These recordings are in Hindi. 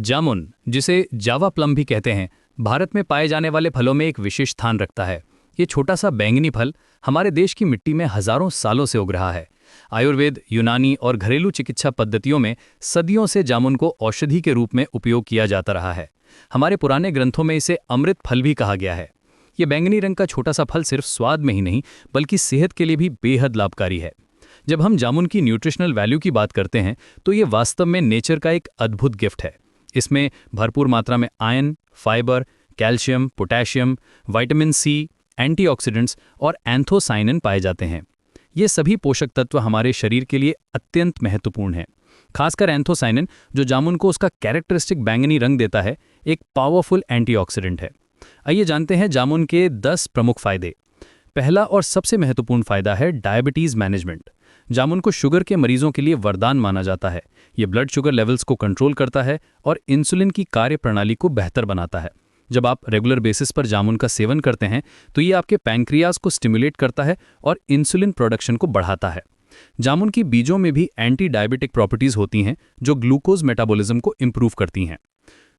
जामुन, जिसे जावा प्लम भी कहते हैं, भारत में पाए जाने वाले फलों में एक विशेष स्थान रखता है। ये छोटा सा बैंगनी फल हमारे देश की मिट्टी में हजारों सालों से उग रहा है। आयुर्वेद, यूनानी और घरेलू चिकित्सा पद्धतियों में सदियों से जामुन को औषधि के रूप में उपयोग किया जाता रहा है। हमारे पुराने ग्रंथों में इसे अमृत फल भी कहा गया है। ये बैंगनी रंग का छोटा सा फल सिर्फ स्वाद में ही नहीं, बल्कि सेहत के लिए भी बेहद लाभकारी है। जब हम जामुन की न्यूट्रिशनल वैल्यू की बात करते हैं, तो ये वास्तव में नेचर का एक अद्भुत गिफ्ट है। इसमें भरपूर मात्रा में iron, fibre, calcium, potassium, vitamin C, antioxidants और एंथोसाइनिन पाए जाते हैं। ये सभी पोषक तत्व हमारे शरीर के लिए अत्यंत महत्वपूर्ण हैं। खासकर एंथोसाइनिन, जो जामुन को उसका कैरेक्टरिस्टिक बैंगनी रंग देता है, एक पावरफुल एंटीऑक्सीडेंट है। आइए जानते हैं जामुन के 10 प्रमुख फायदे। पहला और सबसे महत्वपूर्ण फायदा है डायबिटीज मैनेजमेंट। जामुन को शुगर के मरीजों के लिए वरदान माना जाता है। ये ब्लड शुगर लेवल्स को कंट्रोल करता है और इंसुलिन की कार्यप्रणाली को बेहतर बनाता है। जब आप रेगुलर बेसिस पर जामुन का सेवन करते हैं, तो ये आपके पैंक्रियाज को स्टिमुलेट करता है और इंसुलिन प्रोडक्शन को बढ़ाता है। जामुन की बीजों में भी एंटी डायबिटिक प्रॉपर्टीज होती हैं, जो ग्लूकोज मेटाबॉलिज्म को इंप्रूव करती हैं।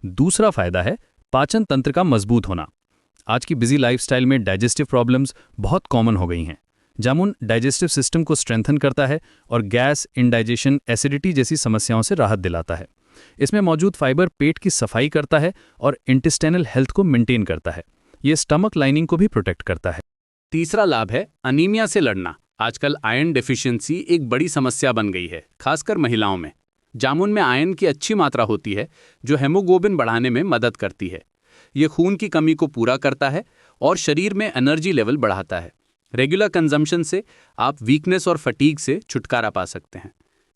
दूसरा फायदा है पाचन तंत्र का मजबूत होना। आज की बिजी लाइफस्टाइल में डाइजेस्टिव प्रॉब्लम्स बहुत कॉमन हो गई हैं। जामुन डाइजेस्टिव सिस्टम को स्ट्रेंथन करता है और गैस, इंडाइजेशन, एसिडिटी जैसी समस्याओं से राहत दिलाता है। इसमें मौजूद फाइबर पेट की सफाई करता है और इंटेस्टाइनल हेल्थ को मेंटेन करता है। ये स्टमक लाइनिंग को भी प्रोटेक्ट करता है। तीसरा लाभ है अनीमिया से लड़ना। आजकल आयरन डेफिशिएंसी एक बड़ी समस्या बन गई है, खासकर महिलाओं में। जामुन में आयरन की अच्छी मात्रा होती है, जो हेमोग्लोबिन बढ़ाने में मदद करती है। ये खून की कमी को पूरा करता है और शरीर में एनर्जी लेवल बढ़ाता है। रेगुलर कंजम्पशन से आप वीकनेस और फटीग से छुटकारा पा सकते हैं।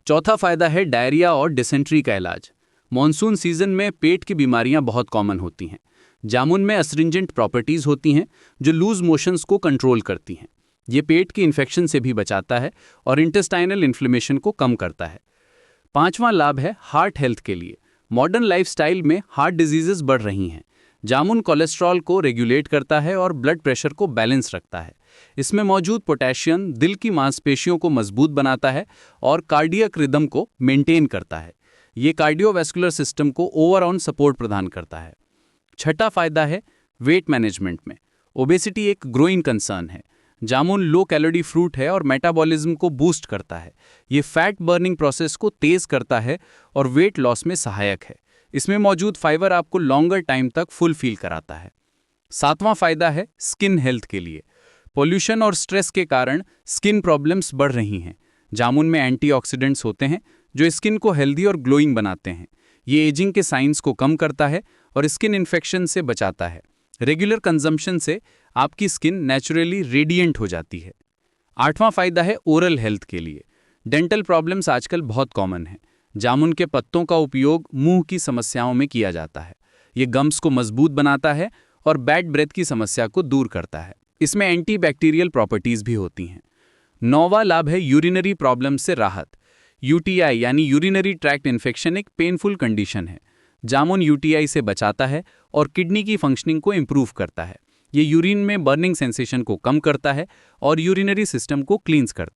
चौथा फायदा है डायरिया और डिसेंट्री का इलाज। मॉनसून सीजन में पेट की बीमारियां बहुत कॉमन होती हैं। जामुन में अस्ट्रिंजेंट प्रॉपर्टीज होती हैं, जो लूज मोशंस को कंट्रोल करती हैं। ये पेट की इन्फेक्शन से भी बचाता है और इंटेस्टाइनल इन्फ्लेमेशन को कम करता है। पांचवां लाभ है हार्ट हेल्थ के लिए। मॉडर्न लाइफस्टाइल में हार्ट डिजीजेस बढ़ रही हैं। जामुन कोलेस्ट्रॉल को रेगुलेट करता है और ब्लड प्रेशर को बैलेंस रखता है। इसमें मौजूद पोटेशियम दिल की मांसपेशियों को मजबूत बनाता है और कार्डियक रिदम को मेंटेन करता है। ये कार्डियोवैस्कुलर सिस्टम को ओवरऑल सपोर्ट प्रदान करता है। छठा फायदा है वेट मैनेजमेंट में। ओबेसिटी एक ग्रोइंग कंसर्न है। जामुन लो कैलोरी फ्रूट है और मेटाबॉलिज्म को बूस्ट करता है। ये फैट बर्निंग प्रोसेस को तेज करता है और वेट लॉस में सहायक है। इसमें मौजूद फाइबर आपको लॉन्गर टाइम तक फुल फील कराता है। सातवां फायदा है स्किन हेल्थ के लिए। पोल्यूशन और स्ट्रेस के कारण स्किन प्रॉब्लम्स बढ़ रही हैं। जामुन में एंटीऑक्सीडेंट्स होते हैं, जो स्किन को हेल्दी और ग्लोइंग बनाते हैं। ये एजिंग के साइंस को कम करता है और स्किन इन्फेक्शन से बचाता है। रेगुलर कंजम्पशन से आपकी स्किन नेचुरली रेडिएंट हो जाती है। आठवां फायदा है ओरल हेल्थ के लिए। डेंटल प्रॉब्लम्स आजकल बहुत कॉमन है। जामुन के पत्तों का उपयोग मुंह की समस्याओं में किया जाता है। ये गम्स को मजबूत बनाता है और बैड ब्रेथ की समस्या को दूर करता है। इसमें एंटीबैक्टीरियल प्रॉपर्टीज भी होती हैं। नौवां लाभ है यूरिनरी प्रॉब्लम से राहत। यूटीआई यानी यूरिनरी ट्रैक्ट इन्फेक्शन एक पेनफुल कंडीशन है। जामुन यूटीआई से बचाता है और किडनी की फंक्शनिंग को इंप्रूव करता है। ये यूरिन में बर्निंग सेंसेशन को कम करता है और यूरिनरी सिस्टम को क्लींस करता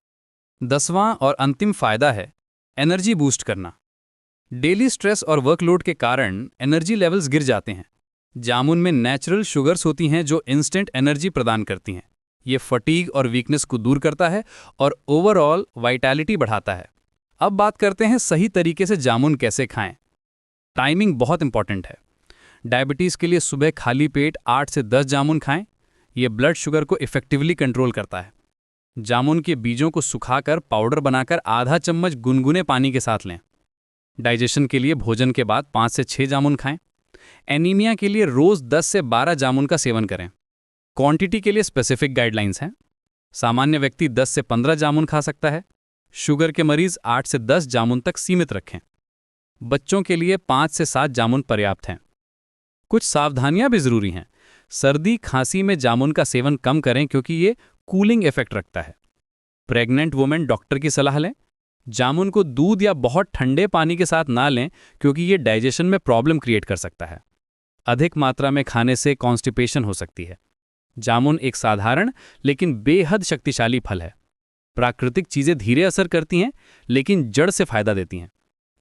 है। 10वां और अंतिम फायदा है एनर्जी बूस्ट करना। डेली स्ट्रेस और वर्कलोड के कारण एनर्जी लेवल्स गिर जाते हैं। जामुन में नेचुरल शुगर्स होती हैं, जो इंस्टेंट एनर्जी प्रदान करती हैं। ये फटीग और वीकनेस को दूर करता है और ओवरऑल वाइटैलिटी बढ़ाता है। अब बात करते हैं सही तरीके से जामुन कैसे खाएं। टाइमिंग बहुत इंपॉर्टेंट है। डायबिटीज़ के लिए सुबह खाली पेट 8 से 10 जामुन खाएं। ये ब्लड शुगर को इफेक्टिवली कंट्रोल करता है। जामुन के बीजों को सुखाकर पाउडर बनाकर आधा चम्मच गुनगुने पानी के साथ लें। डाइजेशन के लिए भोजन के बाद 5 से 6 जामुन खाएं। एनीमिया के लिए रोज़ 10 से 12 जामुन का सेवन करें। क्वांटिटी के लिए स्पेसिफिक गाइडलाइंस हैं। सामान्य व्यक्ति 10 से 15 जामुन खा सकता है। शुगर के मरीज 8 से 10 जामुन तक सीमित रखें। बच्चों के लिए 5 से 7 जामुन पर्याप्त हैं। कुछ सावधानियां भी जरूरी हैं। सर्दी खांसी में जामुन का सेवन कम करें, क्योंकि ये कूलिंग इफेक्ट रखता है। प्रेग्नेंट वुमेन डॉक्टर की सलाह लें। जामुन को दूध या बहुत ठंडे पानी के साथ ना लें, क्योंकि ये डाइजेशन में प्रॉब्लम क्रिएट कर सकता है। अधिक मात्रा में खाने से कॉन्स्टिपेशन हो सकती है। जामुन एक साधारण लेकिन बेहद शक्तिशाली फल है। प्राकृतिक चीजें धीरे असर करती हैं, लेकिन जड़ से फायदा देती हैं।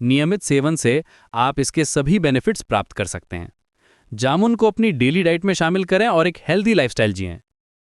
नियमित सेवन से आप इसके सभी बेनिफिट्स प्राप्त कर सकते हैं। जामुन को अपनी डेली डाइट में शामिल करें और एक हेल्दी लाइफस्टाइल जिएं।